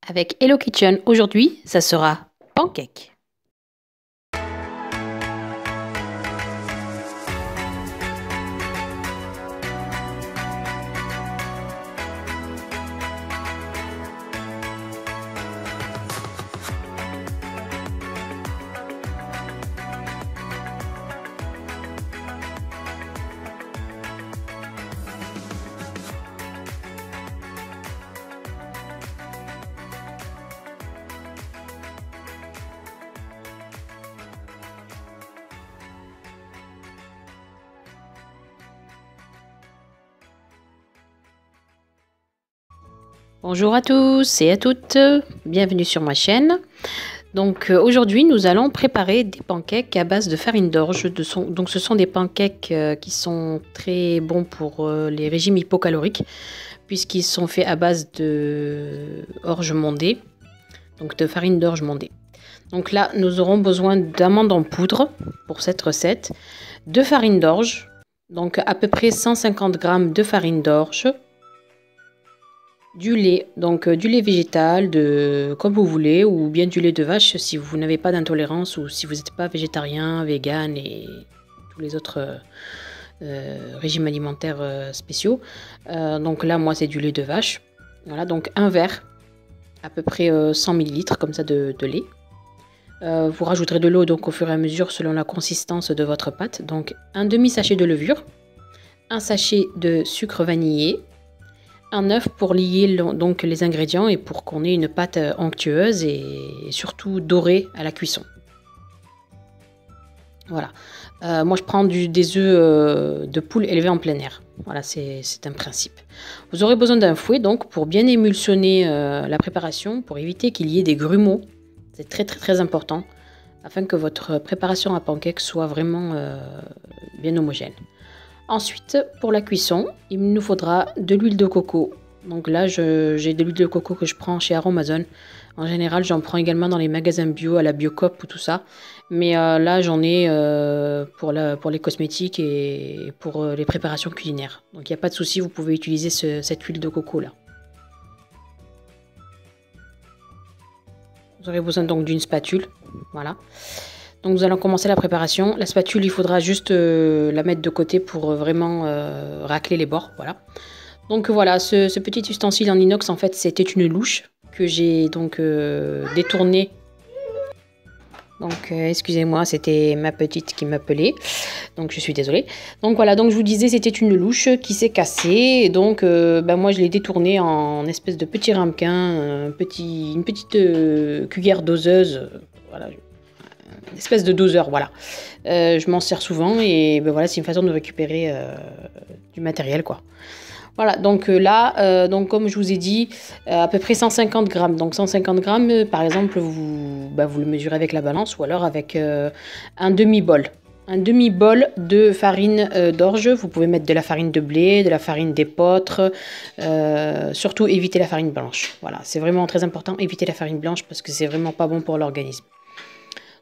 avec Hello Kitchen. Aujourd'hui, ça sera pancake. Bonjour à tous et à toutes, bienvenue sur ma chaîne. Donc aujourd'hui nous allons préparer des pancakes à base de farine d'orge. Donc ce sont des pancakes qui sont très bons pour les régimes hypocaloriques puisqu'ils sont faits à base de orge mondée, donc de farine d'orge mondée. Donc là nous aurons besoin d'amandes en poudre pour cette recette, de farine d'orge, donc à peu près 150 g de farine d'orge, du lait, donc du lait végétal, comme vous voulez, ou bien du lait de vache si vous n'avez pas d'intolérance ou si vous n'êtes pas végétarien, vegan et tous les autres régimes alimentaires spéciaux. Donc là, moi, c'est du lait de vache. Voilà, donc un verre, à peu près 100 ml comme ça de lait. Vous rajouterez de l'eau donc au fur et à mesure selon la consistance de votre pâte. Donc un demi-sachet de levure, un sachet de sucre vanillé, un œuf pour lier donc les ingrédients et pour qu'on ait une pâte onctueuse et surtout dorée à la cuisson. Voilà. Moi je prends des œufs de poule élevés en plein air. Voilà, c'est un principe. Vous aurez besoin d'un fouet donc pour bien émulsionner la préparation, pour éviter qu'il y ait des grumeaux. C'est très important afin que votre préparation à pancake soit vraiment bien homogène. Ensuite, pour la cuisson, il nous faudra de l'huile de coco. Donc là, j'ai de l'huile de coco que je prends chez Aromazone. En général, j'en prends également dans les magasins bio, à la Biocoop ou tout ça. Mais là, j'en ai pour les cosmétiques et pour les préparations culinaires. Donc il n'y a pas de souci, vous pouvez utiliser cette huile de coco là. Vous aurez besoin donc d'une spatule. Voilà. Donc nous allons commencer la préparation. La spatule, il faudra juste la mettre de côté pour vraiment racler les bords. Voilà. Donc voilà, ce petit ustensile en inox, en fait, c'était une louche que j'ai donc détournée. Donc excusez-moi, c'était ma petite qui m'appelait. Donc je suis désolée. Donc voilà, donc je vous disais, c'était une louche qui s'est cassée. Et donc moi, je l'ai détournée en espèce de petit ramequin, une petite cuillère doseuse. Voilà. Une espèce de doseur, voilà. Je m'en sers souvent et voilà, c'est une façon de récupérer du matériel, quoi. Voilà, donc là, donc comme je vous ai dit, à peu près 150 grammes. Donc 150 grammes, par exemple, vous le mesurez avec la balance ou alors avec un demi-bol. Un demi-bol de farine d'orge. Vous pouvez mettre de la farine de blé, de la farine d'épeautre. Surtout, évitez la farine blanche. Voilà, c'est vraiment très important, évitez la farine blanche parce que c'est vraiment pas bon pour l'organisme.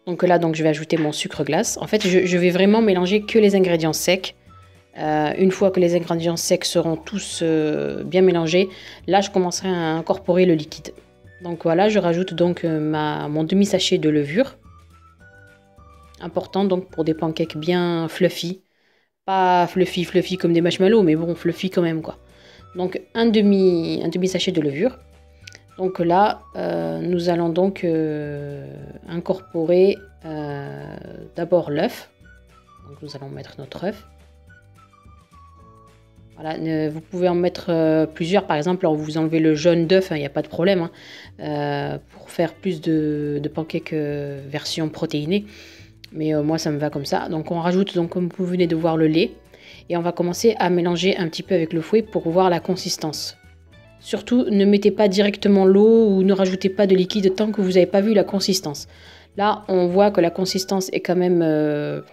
Donc là, je vais ajouter mon sucre glace. En fait, je vais vraiment mélanger que les ingrédients secs. Une fois que les ingrédients secs seront tous bien mélangés, là, je commencerai à incorporer le liquide. Donc voilà, je rajoute donc mon demi-sachet de levure. Important donc pour des pancakes bien fluffy. Pas fluffy comme des marshmallows, mais bon, fluffy quand même, quoi. Donc un demi-sachet de levure. Donc là, nous allons donc incorporer d'abord l'œuf. Donc nous allons mettre notre œuf. Voilà, vous pouvez en mettre plusieurs, par exemple, alors vous enlevez le jaune d'œuf, il n'y a pas de problème, hein, pour faire plus de pancakes version protéinée. Mais moi, ça me va comme ça. Donc on rajoute, donc, comme vous venez de voir, le lait. Et on va commencer à mélanger un petit peu avec le fouet pour voir la consistance. Surtout, ne mettez pas directement l'eau ou ne rajoutez pas de liquide tant que vous n'avez pas vu la consistance. Là, on voit que la consistance est quand même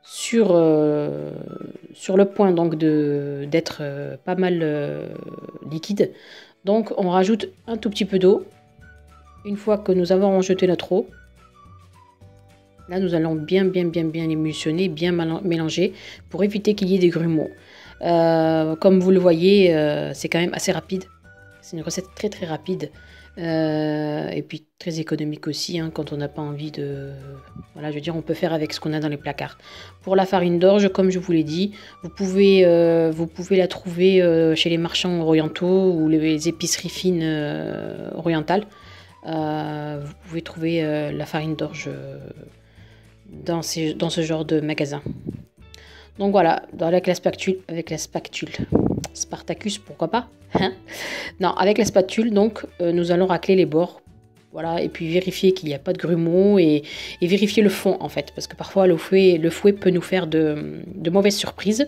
sur le point donc d'être pas mal liquide. Donc, on rajoute un tout petit peu d'eau. Une fois que nous avons rejeté notre eau, là, nous allons bien émulsionner, bien mélanger pour éviter qu'il y ait des grumeaux. Comme vous le voyez, c'est quand même assez rapide. C'est une recette très très rapide et puis très économique aussi hein, quand on n'a pas envie de... Voilà, je veux dire, on peut faire avec ce qu'on a dans les placards. Pour la farine d'orge, comme je vous l'ai dit, vous pouvez la trouver chez les marchands orientaux ou les épiceries fines orientales. Vous pouvez trouver la farine d'orge dans ce genre de magasin. Donc voilà, avec la spatule, Spartacus, pourquoi pas hein. Non, avec la spatule, donc, nous allons racler les bords. Voilà, et puis vérifier qu'il n'y a pas de grumeaux et vérifier le fond, en fait. Parce que parfois, le fouet peut nous faire de mauvaises surprises.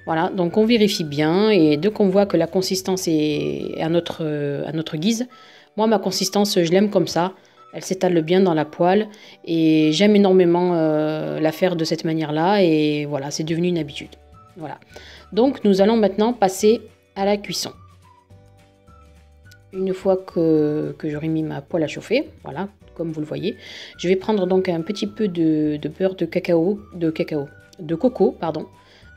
Voilà, donc on vérifie bien. Et dès qu'on voit que la consistance est à notre guise, moi, ma consistance, je l'aime comme ça. Elle s'étale bien dans la poêle et j'aime énormément la faire de cette manière-là et voilà, c'est devenu une habitude. Voilà. Donc nous allons maintenant passer à la cuisson. Une fois que j'aurai mis ma poêle à chauffer, voilà, comme vous le voyez, je vais prendre donc un petit peu de beurre de coco, pardon,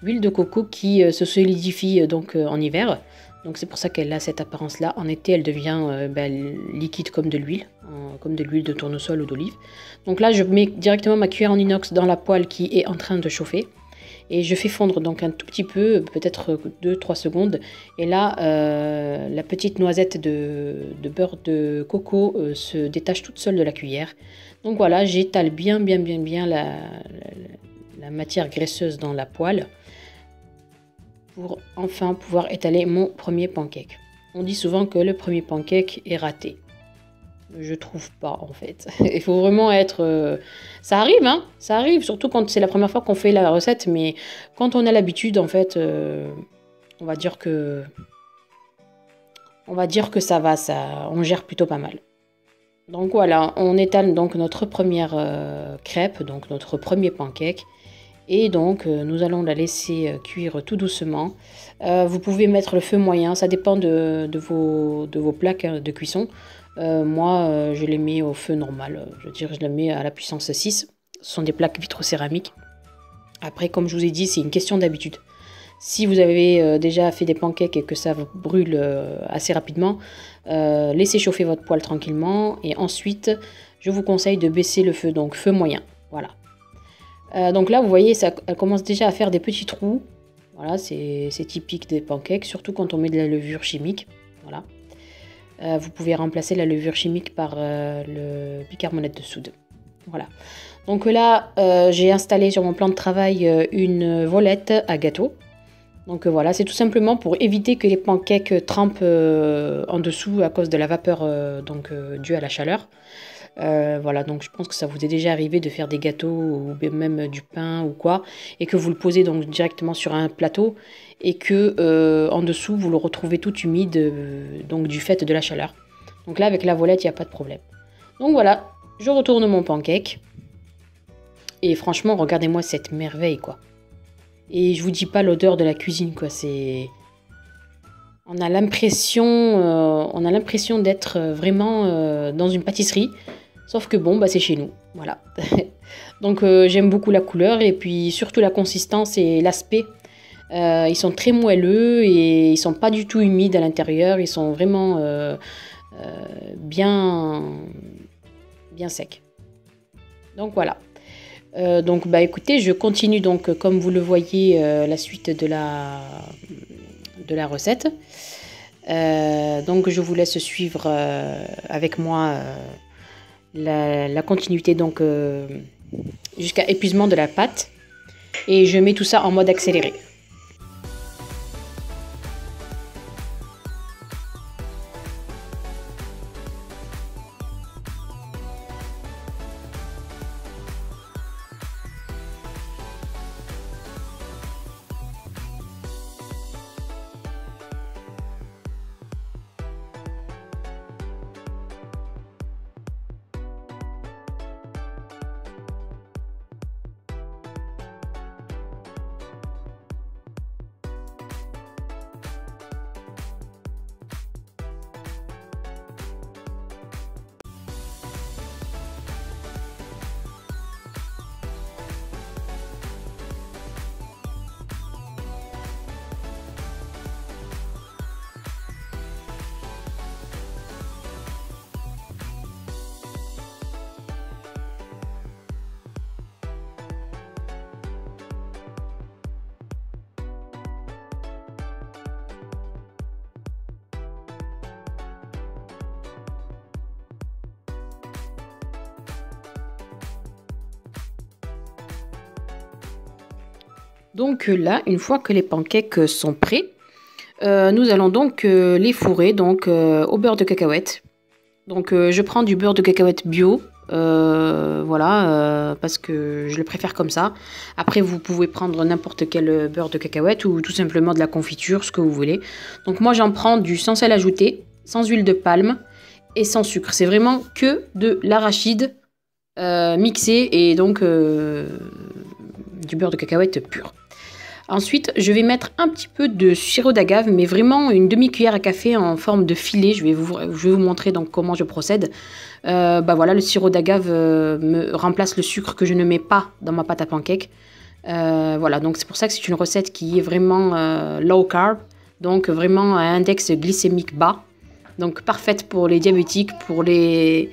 l'huile de coco qui se solidifie donc en hiver. Donc c'est pour ça qu'elle a cette apparence-là. En été, elle devient liquide comme de l'huile de tournesol ou d'olive. Donc là, je mets directement ma cuillère en inox dans la poêle qui est en train de chauffer. Et je fais fondre donc un tout petit peu, peut-être 2-3 secondes. Et là, la petite noisette de beurre de coco se détache toute seule de la cuillère. Donc voilà, j'étale bien la matière graisseuse dans la poêle pour enfin pouvoir étaler mon premier pancake. On dit souvent que le premier pancake est raté. Je trouve pas en fait. Il faut vraiment être... Ça arrive, hein. Ça arrive, surtout quand c'est la première fois qu'on fait la recette, mais quand on a l'habitude, en fait, on va dire que ça va, on gère plutôt pas mal. Donc voilà, on étale donc notre première crêpe, donc notre premier pancake. Et donc, nous allons la laisser cuire tout doucement. Vous pouvez mettre le feu moyen, ça dépend de vos plaques de cuisson. Moi, je les mets au feu normal, je veux dire, je les mets à la puissance 6. Ce sont des plaques vitrocéramiques. Après, comme je vous ai dit, c'est une question d'habitude. Si vous avez déjà fait des pancakes et que ça vous brûle assez rapidement, laissez chauffer votre poêle tranquillement. Et ensuite, je vous conseille de baisser le feu, donc feu moyen. Voilà. Donc là, vous voyez, elle commence déjà à faire des petits trous. Voilà, c'est typique des pancakes, surtout quand on met de la levure chimique. Voilà. Vous pouvez remplacer la levure chimique par le bicarbonate de soude. Voilà. Donc là, j'ai installé sur mon plan de travail une volette à gâteau. Donc voilà, c'est tout simplement pour éviter que les pancakes trempent en dessous à cause de la vapeur due à la chaleur. Voilà, donc je pense que ça vous est déjà arrivé de faire des gâteaux ou même du pain ou quoi, et que vous le posez donc directement sur un plateau et que en dessous vous le retrouvez tout humide donc du fait de la chaleur. Donc là avec la volette il n'y a pas de problème. Donc voilà, je retourne mon pancake et franchement regardez-moi cette merveille quoi. Et je vous dis pas l'odeur de la cuisine quoi, c'est... On a l'impression d'être vraiment dans une pâtisserie. Sauf que bon, bah, c'est chez nous, voilà. Donc j'aime beaucoup la couleur et puis surtout la consistance et l'aspect. Ils sont très moelleux et ils sont pas du tout humides à l'intérieur. Ils sont vraiment bien secs. Donc voilà. Donc bah écoutez, je continue donc comme vous le voyez la suite de la recette. Donc je vous laisse suivre avec moi la continuité donc jusqu'à épuisement de la pâte et je mets tout ça en mode accéléré. Donc là, une fois que les pancakes sont prêts, nous allons donc les fourrer donc, au beurre de cacahuète. Donc je prends du beurre de cacahuète bio, voilà, parce que je le préfère comme ça. Après, vous pouvez prendre n'importe quel beurre de cacahuète ou tout simplement de la confiture, ce que vous voulez. Donc moi, j'en prends du sans sel ajouté, sans huile de palme et sans sucre. C'est vraiment que de l'arachide mixé et donc du beurre de cacahuète pur. Ensuite, je vais mettre un petit peu de sirop d'agave, mais vraiment une demi-cuillère à café en forme de filet. Je vais vous montrer donc comment je procède. Voilà, le sirop d'agave me remplace le sucre que je ne mets pas dans ma pâte à pancakes. Voilà, donc c'est pour ça que c'est une recette qui est vraiment low carb, donc vraiment à index glycémique bas. Donc parfaite pour les diabétiques, pour les...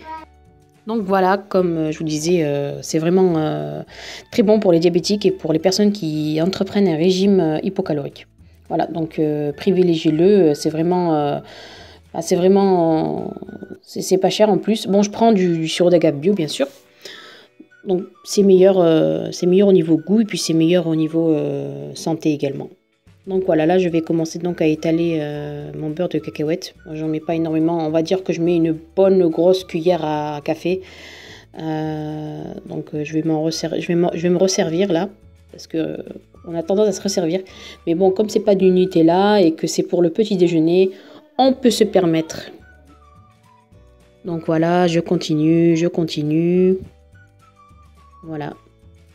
Donc voilà, comme je vous disais, c'est vraiment très bon pour les diabétiques et pour les personnes qui entreprennent un régime hypocalorique. Voilà, donc privilégiez-le, c'est vraiment, c'est pas cher en plus. Bon, je prends du sirop d'agave bio, bien sûr. Donc c'est meilleur au niveau goût et puis c'est meilleur au niveau santé également. Donc voilà, là je vais commencer donc à étaler mon beurre de cacahuète. J'en mets pas énormément, on va dire que je mets une bonne grosse cuillère à café. Donc je vais me resservir là, parce que on a tendance à se resservir. Mais bon, comme c'est pas du Nutella et que c'est pour le petit déjeuner, on peut se permettre. Donc voilà, je continue. Voilà,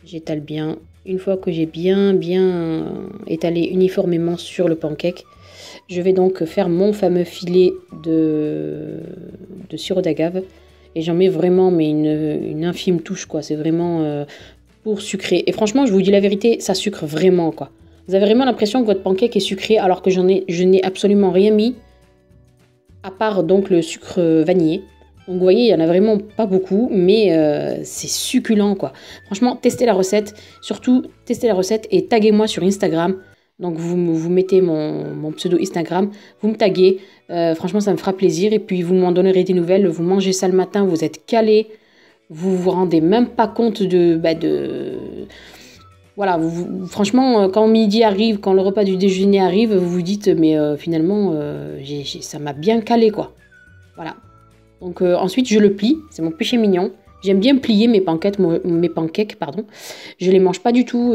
j'étale bien. Une fois que j'ai bien étalé uniformément sur le pancake, je vais donc faire mon fameux filet de sirop d'agave. Et j'en mets vraiment une infime touche, quoi. C'est vraiment pour sucrer. Et franchement, je vous dis la vérité, ça sucre vraiment, quoi. Vous avez vraiment l'impression que votre pancake est sucré, alors que je n'ai absolument rien mis, à part donc le sucre vanillé. Donc vous voyez, il n'y en a vraiment pas beaucoup, mais c'est succulent, quoi. Franchement, testez la recette. Surtout, testez la recette et taguez-moi sur Instagram. Donc vous mettez mon pseudo Instagram, vous me taguez. Franchement, ça me fera plaisir. Et puis, vous m'en donnerez des nouvelles. Vous mangez ça le matin, vous êtes calé. Vous vous rendez même pas compte Voilà, franchement, quand midi arrive, quand le repas du déjeuner arrive, vous vous dites, mais finalement, ça m'a bien calé, quoi. Voilà. Donc ensuite, je le plie. C'est mon péché mignon. J'aime bien plier mes pancakes, pardon. Je les mange pas du tout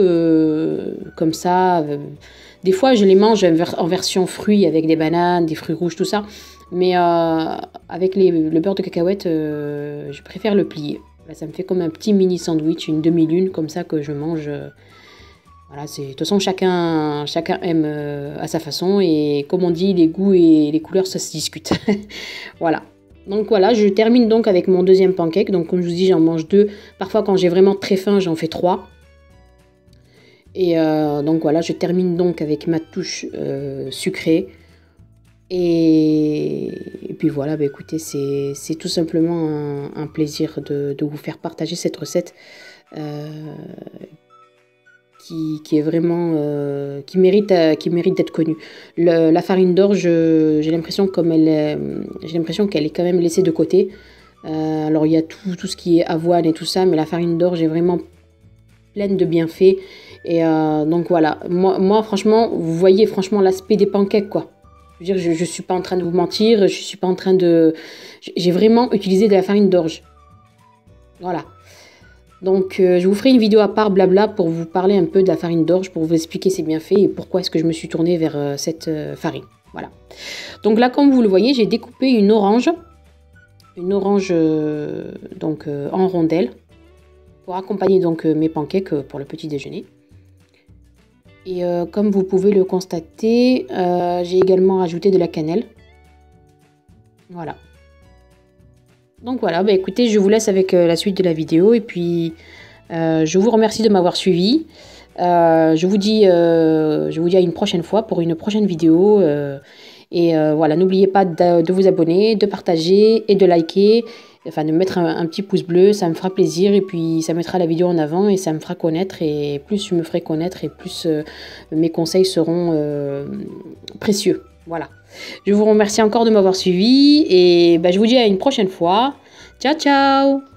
comme ça. Des fois, je les mange en version fruits avec des bananes, des fruits rouges, tout ça. Mais avec le beurre de cacahuète, je préfère le plier. Là, ça me fait comme un petit mini sandwich, une demi-lune comme ça que je mange. Voilà, de toute façon, chacun aime à sa façon. Et comme on dit, les goûts et les couleurs, ça se discute. Voilà. Donc voilà, je termine donc avec mon deuxième pancake. Donc comme je vous dis, j'en mange 2. Parfois, quand j'ai vraiment très faim, j'en fais 3. Et donc voilà, je termine donc avec ma touche sucrée. Et puis voilà, écoutez, c'est tout simplement un plaisir de vous faire partager cette recette qui est vraiment qui mérite d'être connue. La farine d'orge, j'ai l'impression qu'elle est quand même laissée de côté. Alors il y a tout ce qui est avoine et tout ça, mais la farine d'orge est vraiment pleine de bienfaits. Et donc voilà, moi franchement, vous voyez franchement l'aspect des pancakes, quoi. Je veux dire, je suis pas en train de vous mentir, je suis pas en train de... J'ai vraiment utilisé de la farine d'orge. Voilà. Donc, je vous ferai une vidéo à part blabla pour vous parler un peu de la farine d'orge, pour vous expliquer ses bienfaits et pourquoi est-ce que je me suis tournée vers cette farine. Voilà. Donc là, comme vous le voyez, j'ai découpé une orange en rondelles pour accompagner donc mes pancakes pour le petit déjeuner. Et comme vous pouvez le constater, j'ai également rajouté de la cannelle. Voilà. Donc voilà, écoutez, je vous laisse avec la suite de la vidéo et puis je vous remercie de m'avoir suivi. Je vous dis à une prochaine fois pour une prochaine vidéo. Voilà, n'oubliez pas de vous abonner, de partager et de liker, enfin de mettre un petit pouce bleu, ça me fera plaisir et puis ça mettra la vidéo en avant et ça me fera connaître et plus je me ferai connaître et plus mes conseils seront précieux. Voilà. Je vous remercie encore de m'avoir suivi et je vous dis à une prochaine fois. Ciao, ciao!